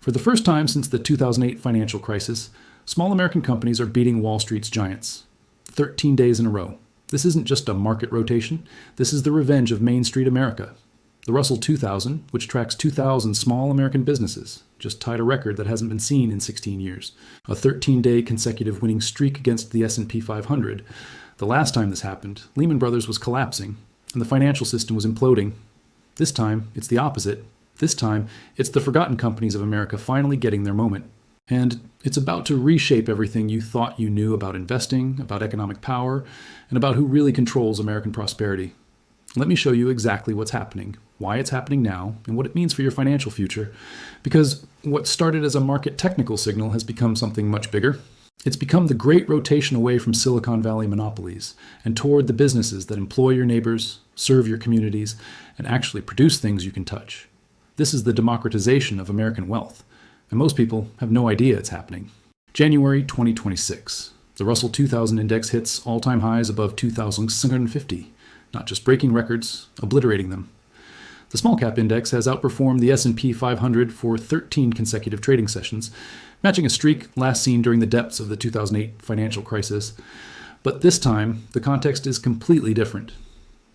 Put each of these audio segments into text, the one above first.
For the first time since the 2008 financial crisis, small American companies are beating Wall Street's giants. 13 days in a row. This isn't just a market rotation. This is the revenge of Main Street America. The Russell 2000, which tracks 2,000 small American businesses, just tied a record that hasn't been seen in 16 years. A 13-day consecutive winning streak against the S&P 500. The last time this happened, Lehman Brothers was collapsing, and the financial system was imploding. This time, it's the opposite. This time, it's the forgotten companies of America finally getting their moment. And it's about to reshape everything you thought you knew about investing, about economic power, and about who really controls American prosperity. Let me show you exactly what's happening, why it's happening now, and what it means for your financial future. Because what started as a market technical signal has become something much bigger. It's become the great rotation away from Silicon Valley monopolies and toward the businesses that employ your neighbors, serve your communities, and actually produce things you can touch. This is the democratization of American wealth, and most people have no idea it's happening. January 2026. The Russell 2000 index hits all-time highs above 2,650, not just breaking records, obliterating them. The small cap index has outperformed the S&P 500 for 13 consecutive trading sessions, matching a streak last seen during the depths of the 2008 financial crisis. But this time, the context is completely different.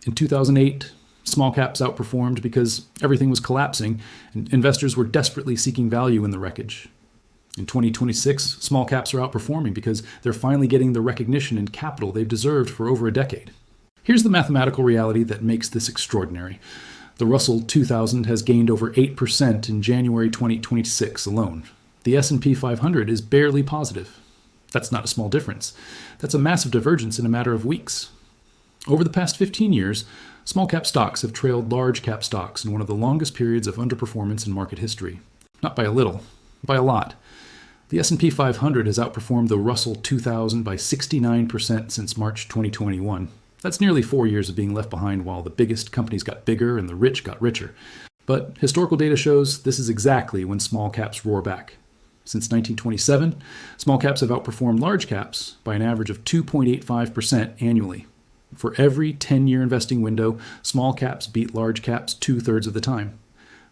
In 2008, small caps outperformed because everything was collapsing and investors were desperately seeking value in the wreckage. In 2026, small caps are outperforming because they're finally getting the recognition and capital they've deserved for over a decade. Here's the mathematical reality that makes this extraordinary. The Russell 2000 has gained over 8% in January 2026 alone. The S&P 500 is barely positive. That's not a small difference. That's a massive divergence in a matter of weeks. Over the past 15 years, small cap stocks have trailed large cap stocks in one of the longest periods of underperformance in market history. Not by a little, by a lot. The S&P 500 has outperformed the Russell 2000 by 69% since March 2021. That's nearly 4 years of being left behind while the biggest companies got bigger and the rich got richer. But historical data shows this is exactly when small caps roar back. Since 1927, small caps have outperformed large caps by an average of 2.85% annually. For every 10-year investing window, small caps beat large caps 2/3 of the time.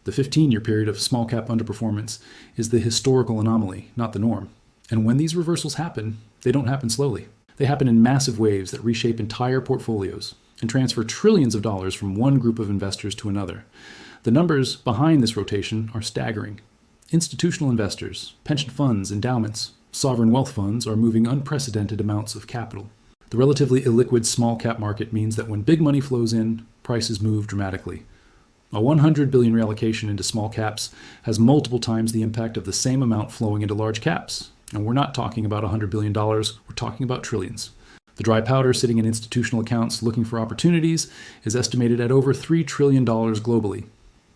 The 15-year period of small cap underperformance is the historical anomaly, not the norm. And when these reversals happen, they don't happen slowly. They happen in massive waves that reshape entire portfolios and transfer trillions of dollars from one group of investors to another. The numbers behind this rotation are staggering. Institutional investors, pension funds, endowments, sovereign wealth funds are moving unprecedented amounts of capital. The relatively illiquid small cap market means that when big money flows in, prices move dramatically. A 100 billion reallocation into small caps has multiple times the impact of the same amount flowing into large caps. And we're not talking about $100 billion, we're talking about trillions. The dry powder sitting in institutional accounts looking for opportunities is estimated at over $3 trillion globally.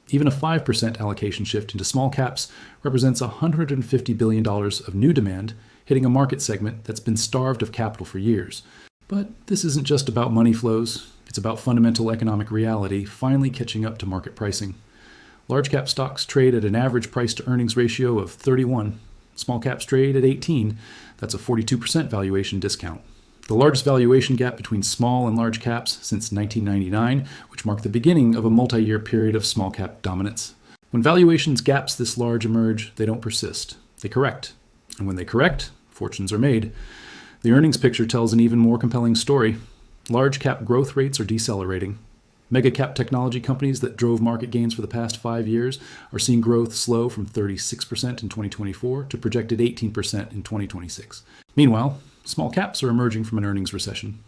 Even a 5% allocation shift into small caps represents $150 billion of new demand, hitting a market segment that's been starved of capital for years. But this isn't just about money flows, it's about fundamental economic reality finally catching up to market pricing. Large cap stocks trade at an average price to earnings ratio of 31. Small caps trade at 18. That's a 42% valuation discount. The largest valuation gap between small and large caps since 1999, which marked the beginning of a multi-year period of small cap dominance. When valuations gaps this large emerge, they don't persist. They correct. And when they correct, fortunes are made. The earnings picture tells an even more compelling story. Large cap growth rates are decelerating. Mega cap technology companies that drove market gains for the past 5 years are seeing growth slow from 36% in 2024 to projected 18% in 2026. Meanwhile, small caps are emerging from an earnings recession.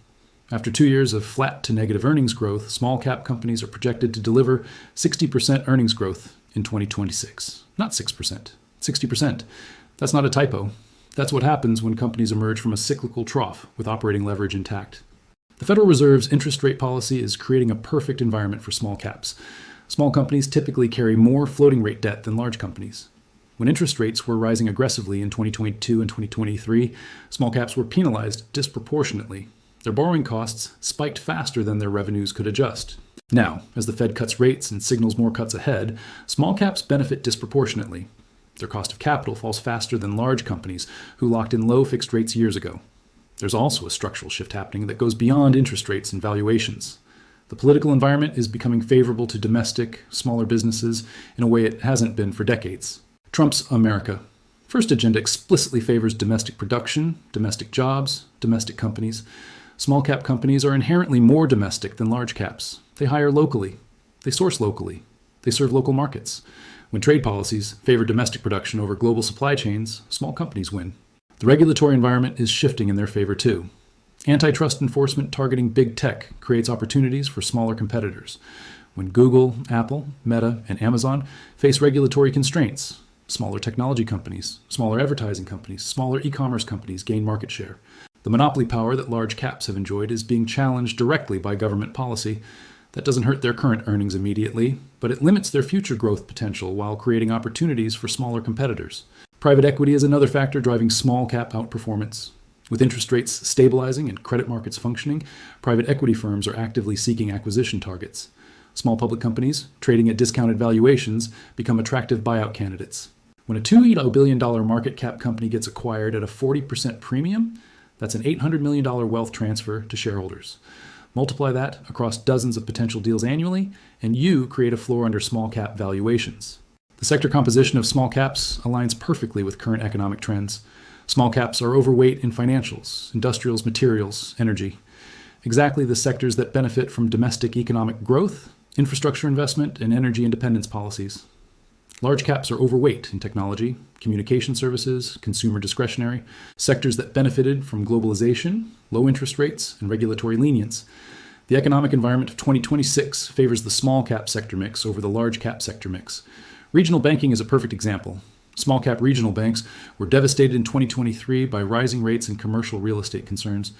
After 2 years of flat to negative earnings growth, small cap companies are projected to deliver 60% earnings growth in 2026. Not 6%, 60%. That's not a typo. That's what happens when companies emerge from a cyclical trough with operating leverage intact. The Federal Reserve's interest rate policy is creating a perfect environment for small caps. Small companies typically carry more floating rate debt than large companies. When interest rates were rising aggressively in 2022 and 2023, small caps were penalized disproportionately. Their borrowing costs spiked faster than their revenues could adjust. Now, as the Fed cuts rates and signals more cuts ahead, small caps benefit disproportionately. Their cost of capital falls faster than large companies who locked in low fixed rates years ago. There's also a structural shift happening that goes beyond interest rates and valuations. The political environment is becoming favorable to domestic, smaller businesses in a way it hasn't been for decades. Trump's America. First agenda explicitly favors domestic production, domestic jobs, domestic companies. Small cap companies are inherently more domestic than large caps. They hire locally. They source locally. They serve local markets. When trade policies favor domestic production over global supply chains, small companies win. The regulatory environment is shifting in their favor too. Antitrust enforcement targeting big tech creates opportunities for smaller competitors. When Google, Apple, Meta, and Amazon face regulatory constraints, smaller technology companies, smaller advertising companies, smaller e-commerce companies gain market share. The monopoly power that large caps have enjoyed is being challenged directly by government policy. That doesn't hurt their current earnings immediately, but it limits their future growth potential while creating opportunities for smaller competitors. Private equity is another factor driving small cap outperformance. With interest rates stabilizing and credit markets functioning, private equity firms are actively seeking acquisition targets. Small public companies, trading at discounted valuations, become attractive buyout candidates. When a $2 billion market cap company gets acquired at a 40% premium, that's an $800 million wealth transfer to shareholders. Multiply that across dozens of potential deals annually, and you create a floor under small cap valuations. The sector composition of small caps aligns perfectly with current economic trends. Small caps are overweight in financials, industrials, materials, energy. Exactly the sectors that benefit from domestic economic growth, infrastructure investment, and energy independence policies. Large caps are overweight in technology, communication services, consumer discretionary, sectors that benefited from globalization, low interest rates, and regulatory lenience. The economic environment of 2026 favors the small cap sector mix over the large cap sector mix. Regional banking is a perfect example. Small cap regional banks were devastated in 2023 by rising rates and commercial real estate concerns.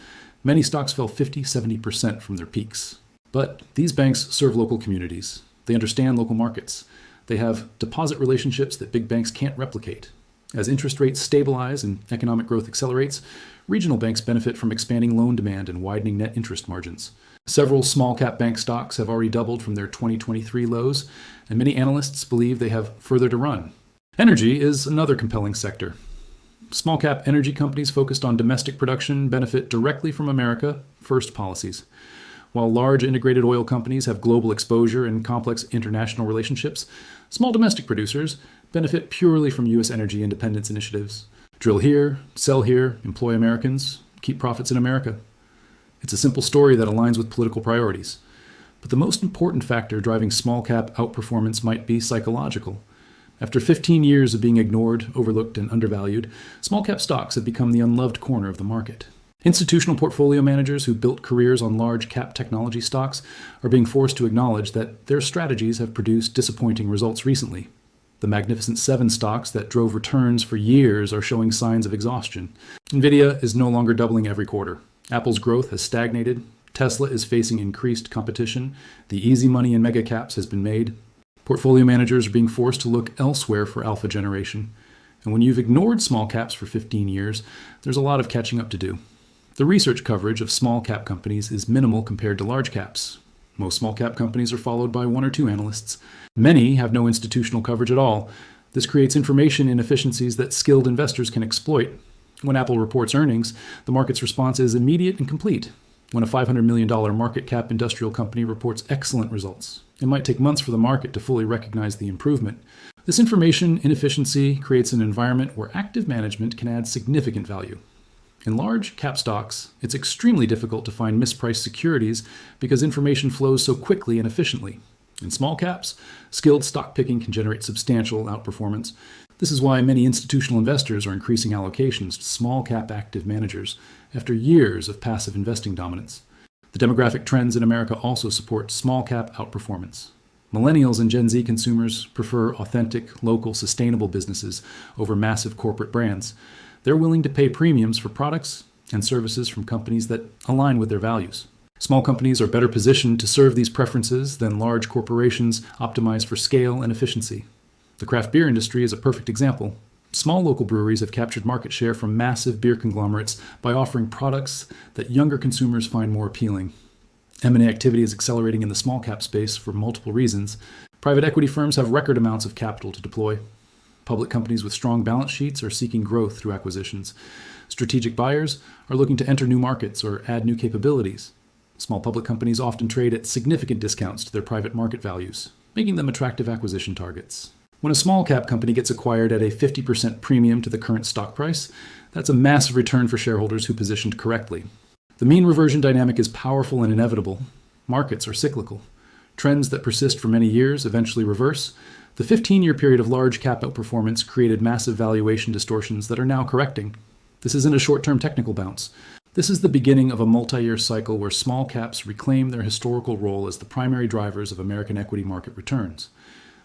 Many stocks fell 50-70% from their peaks. But these banks serve local communities. They understand local markets. They have deposit relationships that big banks can't replicate. As interest rates stabilize and economic growth accelerates, regional banks benefit from expanding loan demand and widening net interest margins. Several small cap bank stocks have already doubled from their 2023 lows, and many analysts believe they have further to run. Energy is another compelling sector. Small cap energy companies focused on domestic production benefit directly from America First policies. While large integrated oil companies have global exposure and complex international relationships, small domestic producers benefit purely from U.S. energy independence initiatives. Drill here, sell here, employ Americans, keep profits in America. It's a simple story that aligns with political priorities. But the most important factor driving small cap outperformance might be psychological. After 15 years of being ignored, overlooked, and undervalued, small cap stocks have become the unloved corner of the market. Institutional portfolio managers who built careers on large cap technology stocks are being forced to acknowledge that their strategies have produced disappointing results recently. The Magnificent Seven stocks that drove returns for years are showing signs of exhaustion. Nvidia is no longer doubling every quarter. Apple's growth has stagnated. Tesla is facing increased competition. The easy money in mega caps has been made. Portfolio managers are being forced to look elsewhere for alpha generation. And when you've ignored small caps for 15 years, there's a lot of catching up to do. The research coverage of small cap companies is minimal compared to large caps. Most small cap companies are followed by one or two analysts. Many have no institutional coverage at all. This creates information inefficiencies that skilled investors can exploit. When Apple reports earnings, the market's response is immediate and complete. When a $500 million market cap industrial company reports excellent results, it might take months for the market to fully recognize the improvement. This information inefficiency creates an environment where active management can add significant value. In large cap stocks, it's extremely difficult to find mispriced securities because information flows so quickly and efficiently. In small caps, skilled stock picking can generate substantial outperformance. This is why many institutional investors are increasing allocations to small cap active managers after years of passive investing dominance. The demographic trends in America also support small cap outperformance. Millennials and Gen Z consumers prefer authentic, local, sustainable businesses over massive corporate brands. They're willing to pay premiums for products and services from companies that align with their values. Small companies are better positioned to serve these preferences than large corporations optimized for scale and efficiency. The craft beer industry is a perfect example. Small local breweries have captured market share from massive beer conglomerates by offering products that younger consumers find more appealing. M&A activity is accelerating in the small cap space for multiple reasons. Private equity firms have record amounts of capital to deploy. Public companies with strong balance sheets are seeking growth through acquisitions. Strategic buyers are looking to enter new markets or add new capabilities. Small public companies often trade at significant discounts to their private market values, making them attractive acquisition targets. When a small cap company gets acquired at a 50% premium to the current stock price, that's a massive return for shareholders who positioned correctly. The mean reversion dynamic is powerful and inevitable. Markets are cyclical. Trends that persist for many years eventually reverse. The 15-year period of large cap outperformance created massive valuation distortions that are now correcting. This isn't a short-term technical bounce. This is the beginning of a multi-year cycle where small caps reclaim their historical role as the primary drivers of American equity market returns.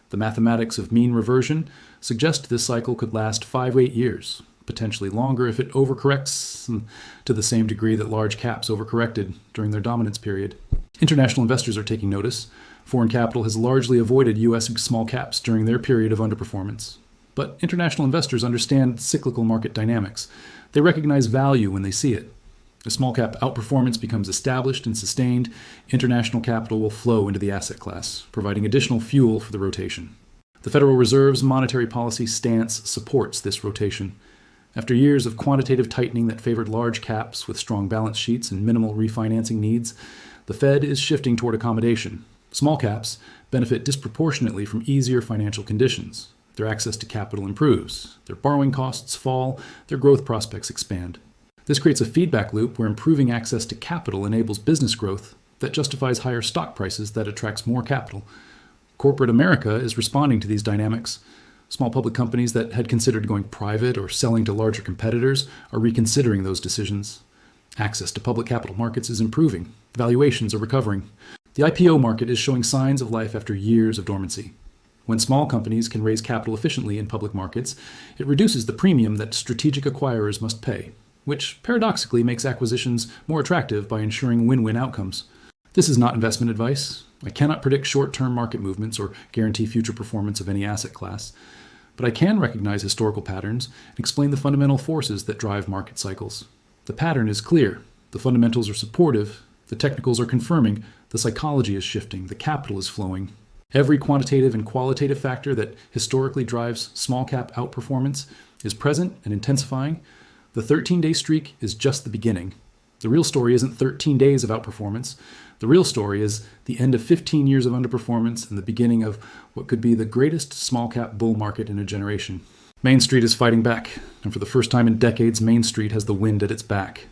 The mathematics of mean reversion suggest this cycle could last 5 to 8 years, potentially longer if it overcorrects to the same degree that large caps overcorrected during their dominance period. International investors are taking notice. Foreign capital has largely avoided U.S. small caps during their period of underperformance. But international investors understand cyclical market dynamics. They recognize value when they see it. As small cap outperformance becomes established and sustained, international capital will flow into the asset class, providing additional fuel for the rotation. The Federal Reserve's monetary policy stance supports this rotation. After years of quantitative tightening that favored large caps with strong balance sheets and minimal refinancing needs, the Fed is shifting toward accommodation. Small caps benefit disproportionately from easier financial conditions. Their access to capital improves, their borrowing costs fall, their growth prospects expand. This creates a feedback loop where improving access to capital enables business growth that justifies higher stock prices that attracts more capital. Corporate America is responding to these dynamics. Small public companies that had considered going private or selling to larger competitors are reconsidering those decisions. Access to public capital markets is improving. Valuations are recovering. The IPO market is showing signs of life after years of dormancy. When small companies can raise capital efficiently in public markets, it reduces the premium that strategic acquirers must pay, which paradoxically makes acquisitions more attractive by ensuring win-win outcomes. This is not investment advice. I cannot predict short-term market movements or guarantee future performance of any asset class, but I can recognize historical patterns and explain the fundamental forces that drive market cycles. The pattern is clear. The fundamentals are supportive. The technicals are confirming. The psychology is shifting. The capital is flowing. Every quantitative and qualitative factor that historically drives small cap outperformance is present and intensifying. The 13-day streak is just the beginning. The real story isn't 13 days of outperformance. The real story is the end of 15 years of underperformance and the beginning of what could be the greatest small cap bull market in a generation. Main Street is fighting back, and for the first time in decades, Main Street has the wind at its back.